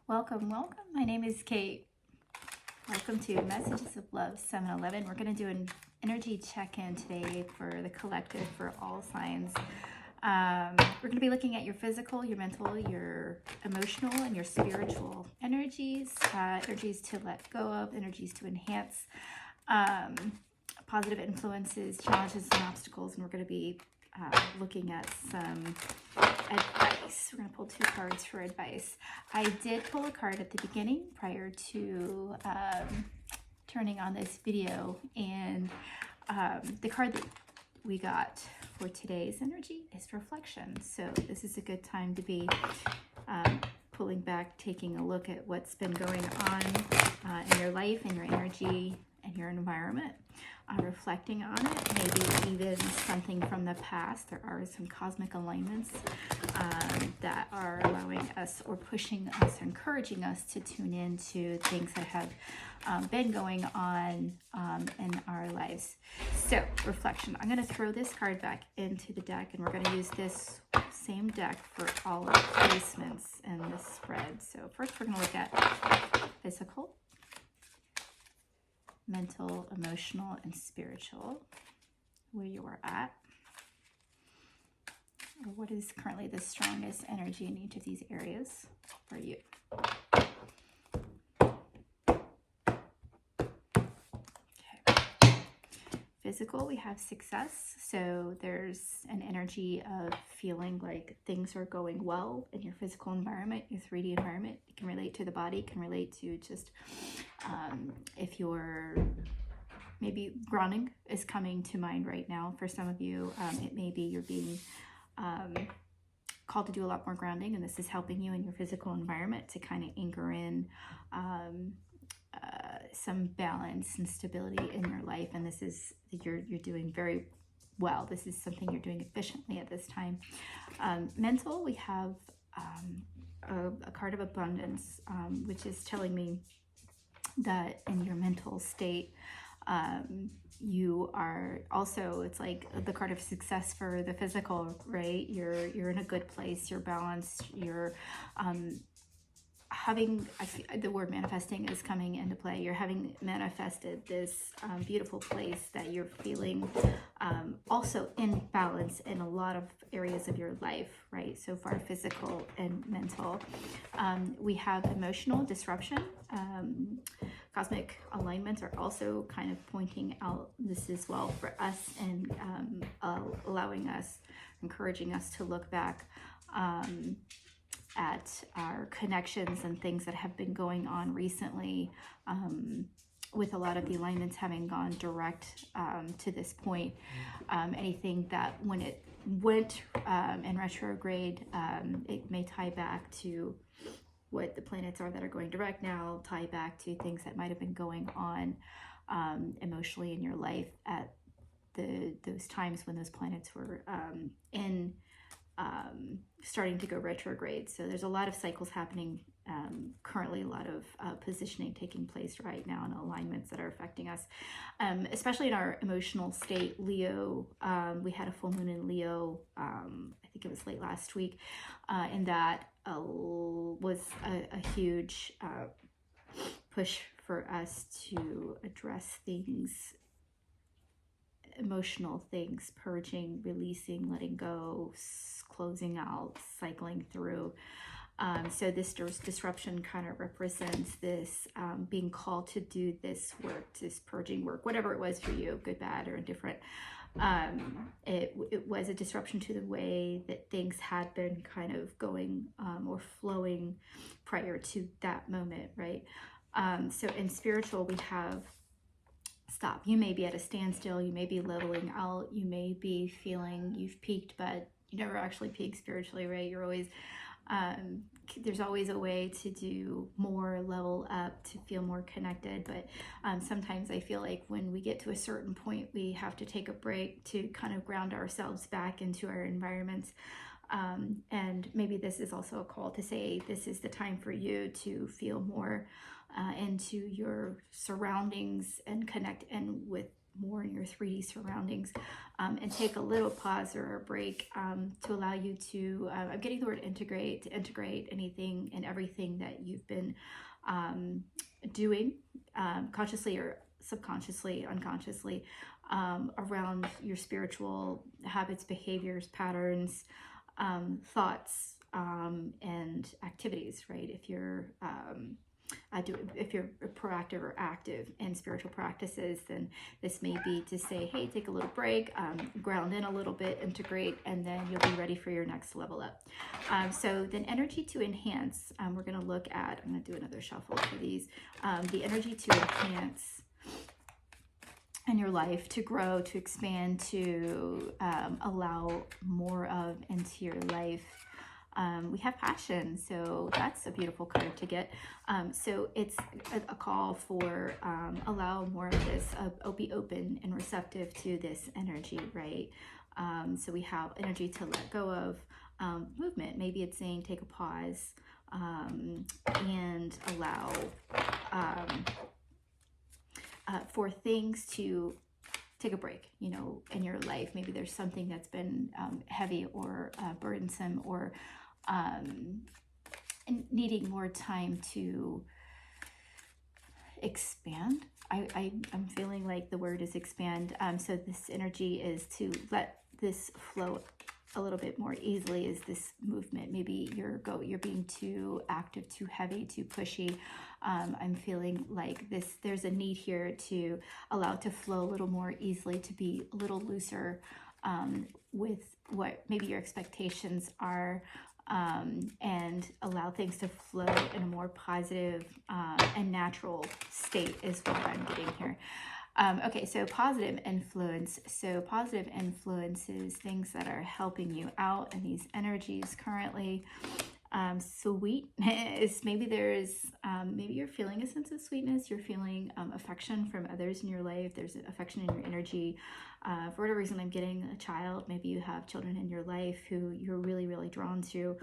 Welcome, welcome. My name is Kate. Welcome to Messages of Love 711. We're going to do an energy check-in today for the collective, for all signs. We're going to be looking at your physical, your mental, your emotional, and your spiritual energies. Energies to let go of, energies to enhance, positive influences, challenges, and obstacles. And we're going to be looking at some advice. We're going to pull 2 cards for advice. I did pull a card at the beginning prior to turning on this video, and the card that we got for today's energy is reflection. So this is a good time to be pulling back, taking a look at what's been going on in your life and your energy and your environment. Reflecting on it, maybe even something from the past. There are some cosmic alignments that are allowing us or pushing us, encouraging us to tune into things that have been going on in our lives. So, reflection. I'm going to throw this card back into the deck, and we're going to use this same deck for all of the placements in the spread. So first we're going to look at physical, mental, emotional, and spiritual, where you are at, or what is currently the strongest energy in each of these areas for you. Okay. Physical, we have success. So there's an energy of feeling like things are going well in your physical environment, your 3D environment. It can relate to the body, can relate to just if you're maybe grounding is coming to mind right now for some of you. It may be you're being called to do a lot more grounding, and this is helping you in your physical environment to kind of anchor in some balance and stability in your life. And this is you're doing very well. This is something you're doing efficiently at this time. Mental, we have a card of abundance, which is telling me that in your mental state, you are also, it's like the card of success for the physical, right? You're in a good place, you're balanced, you're having, the word manifesting is coming into play. You're having manifested this beautiful place that you're feeling also in balance in a lot of areas of your life, right? So far, physical and mental. We have emotional disruption. Cosmic alignments are also kind of pointing out this as well for us, and allowing us, encouraging us to look back at our connections and things that have been going on recently, with a lot of the alignments having gone direct to this point. Anything that when it went in retrograde, it may tie back to what the planets are that are going direct now, tie back to things that might have been going on emotionally in your life at those times when those planets were starting to go retrograde. So there's a lot of cycles happening currently, a lot of positioning taking place right now, and alignments that are affecting us, especially in our emotional state. Leo, we had a full moon in Leo, I think it was late last week, and that was a huge push for us to address things, emotional things, purging, releasing, letting go, closing out, cycling through. So this disruption kind of represents this being called to do this work, this purging work, whatever it was for you, good, bad, or indifferent. It was a disruption to the way that things had been kind of going or flowing prior to that moment, right? So in spiritual, we have stop. You may be at a standstill, you may be leveling out, you may be feeling you've peaked, but you never actually peak spiritually, right? You're always there's always a way to do more, level up, to feel more connected. But sometimes I feel like when we get to a certain point, we have to take a break to kind of ground ourselves back into our environments. And maybe this is also a call to say this is the time for you to feel more into your surroundings and connect in with more in your 3D surroundings, and take a little pause or a break to allow you to, I'm getting the word integrate, to integrate anything and everything that you've been doing consciously or subconsciously, unconsciously, around your spiritual habits, behaviors, patterns, thoughts, and activities, right? If you're if you're proactive or active in spiritual practices, then this may be to say, hey, take a little break, ground in a little bit, integrate, and then you'll be ready for your next level up. So then energy to enhance, we're going to look at, I'm going to do another shuffle for these, the energy to enhance in your life, to grow, to expand, to allow more of into your life. We have passion, so that's a beautiful card to get. So it's a call for allow more of this, be open and receptive to this energy, right? So we have energy to let go of, movement. Maybe it's saying take a pause and allow for things to take a break, you know, in your life. Maybe there's something that's been heavy or burdensome, or needing more time to expand. I'm feeling like the word is expand. So this energy is to let this flow a little bit more easily, is this movement. Maybe you're being too active, too heavy, too pushy. I'm feeling like there's a need here to allow it to flow a little more easily, to be a little looser with what maybe your expectations are, and allow things to flow in a more positive and natural state is what I'm getting here. Okay, so positive influence. So positive influences, things that are helping you out in these energies currently. Sweetness. Maybe there's, maybe you're feeling a sense of sweetness. You're feeling affection from others in your life. There's affection in your energy. For whatever reason, I'm getting a child. Maybe you have children in your life who you're really, really drawn to.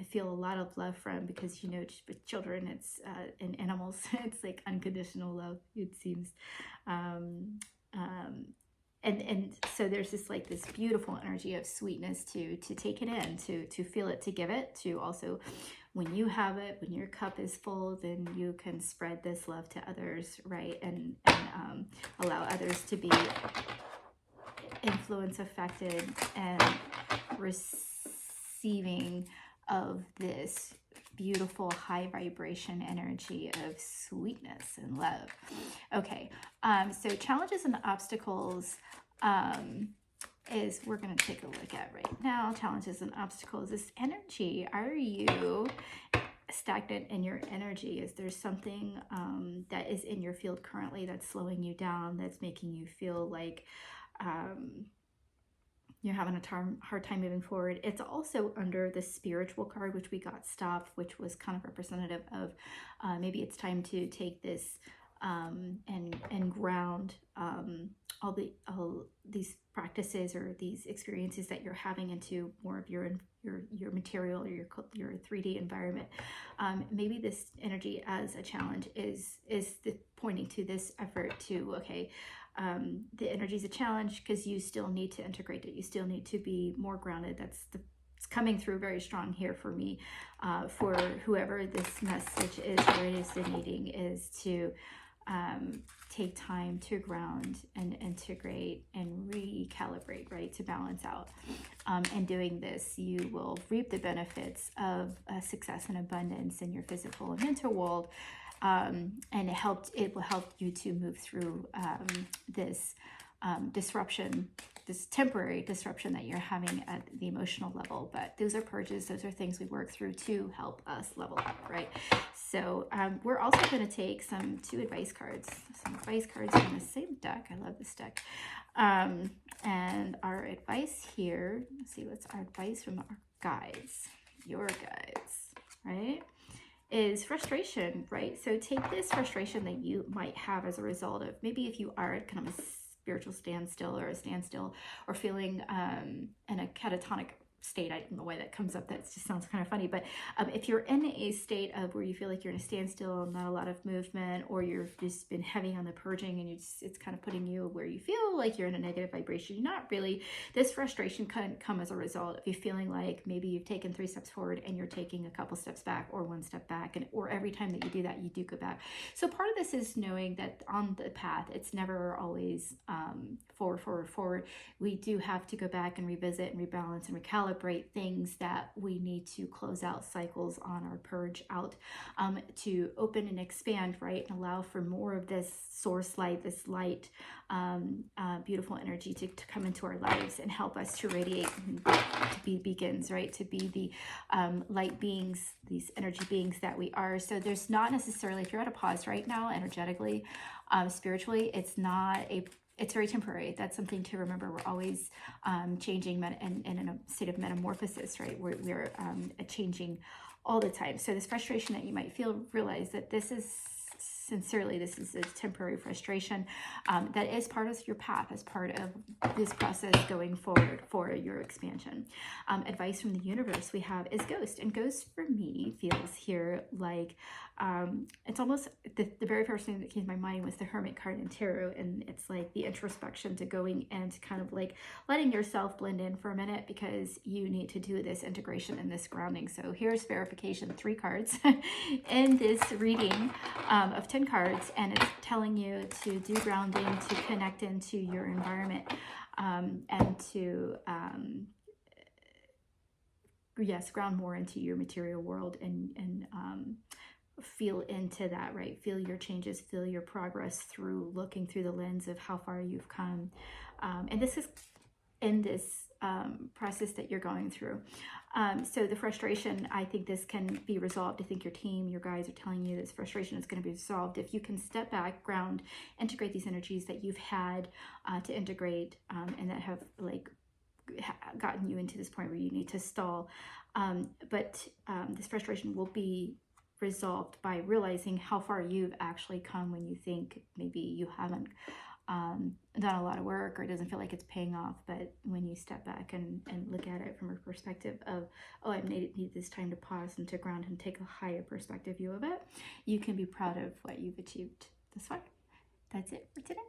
Feel a lot of love from, because, you know, with children, it's and animals, it's like unconditional love, it seems. And so there's this like this beautiful energy of sweetness to take it in, to feel it, to give it, to also, when you have it, when your cup is full, then you can spread this love to others, right? And allow others to be influenced, affected, and receiving of this beautiful high vibration energy of sweetness and love. Okay, so challenges and obstacles is we're going to take a look at right now. Challenges and obstacles, this energy. Are you stagnant in your energy? Is there something that is in your field currently that's slowing you down, that's making you feel like you're having a hard time moving forward? It's also under the spiritual card, which we got stopped, which was kind of representative of maybe it's time to take this and ground all these practices or these experiences that you're having into more of your material or your 3D environment. Maybe this energy as a challenge is pointing to this effort to, okay, the energy is a challenge because you still need to integrate it. You still need to be more grounded. It's coming through very strong here for me. For whoever this message is, where it is needing, is to take time to ground and integrate and recalibrate, right, to balance out. And doing this, you will reap the benefits of success and abundance in your physical and mental world. And it will help you to move through this disruption, this temporary disruption that you're having at the emotional level. But those are purges, those are things we work through to help us level up, right? So we're also going to take two advice cards, from the same deck. I love this deck. And our advice here, let's see, what's our advice from our guides, your guides, right? Is frustration, right? So take this frustration that you might have as a result of, maybe if you are at kind of a spiritual standstill or a standstill, or feeling in a catatonic state, I don't know why that comes up, that just sounds kind of funny, but if you're in a state of where you feel like you're in a standstill, not a lot of movement, or you've just been heavy on the purging and it's kind of putting you where you feel like you're in a negative vibration, you're not really, this frustration can come as a result of you feeling like maybe you've taken 3 steps forward and you're taking a couple steps back, or 1 step back, and or every time that you do that, you do go back. So part of this is knowing that on the path, it's never always forward. We do have to go back and revisit and rebalance and recalibrate things that we need to close out cycles on our purge out, to open and expand, right, and allow for more of this source light, this light, beautiful energy to come into our lives and help us to radiate, to be beacons, right, to be the light beings, these energy beings that we are. So there's not necessarily, if you're at a pause right now energetically, spiritually, it's very temporary. That's something to remember. We're always changing and in a state of metamorphosis, right? We're changing all the time. So this frustration that you might feel, realize that this is a temporary frustration that is part of your path, as part of this process going forward for your expansion. Advice from the universe we have is ghost, and ghost for me feels here like it's almost the very first thing that came to my mind was the Hermit card in tarot, and it's like the introspection to going and kind of like letting yourself blend in for a minute, because you need to do this integration and this grounding. So here's verification, 3 cards in this reading of 10 cards, and it's telling you to do grounding, to connect into your environment, and to yes, ground more into your material world, and feel into that, right? Feel your changes, feel your progress through looking through the lens of how far you've come. And this is in this process that you're going through. So the frustration, I think this can be resolved. I think your team, your guides are telling you this frustration is going to be resolved if you can step back, ground, integrate these energies that you've had to integrate, and that have like gotten you into this point where you need to stall. But this frustration will be resolved by realizing how far you've actually come, when you think maybe you haven't done a lot of work, or it doesn't feel like it's paying off. But when you step back and look at it from a perspective of, oh, I need this time to pause and to ground and take a higher perspective view of it, you can be proud of what you've achieved this far. That's it for today.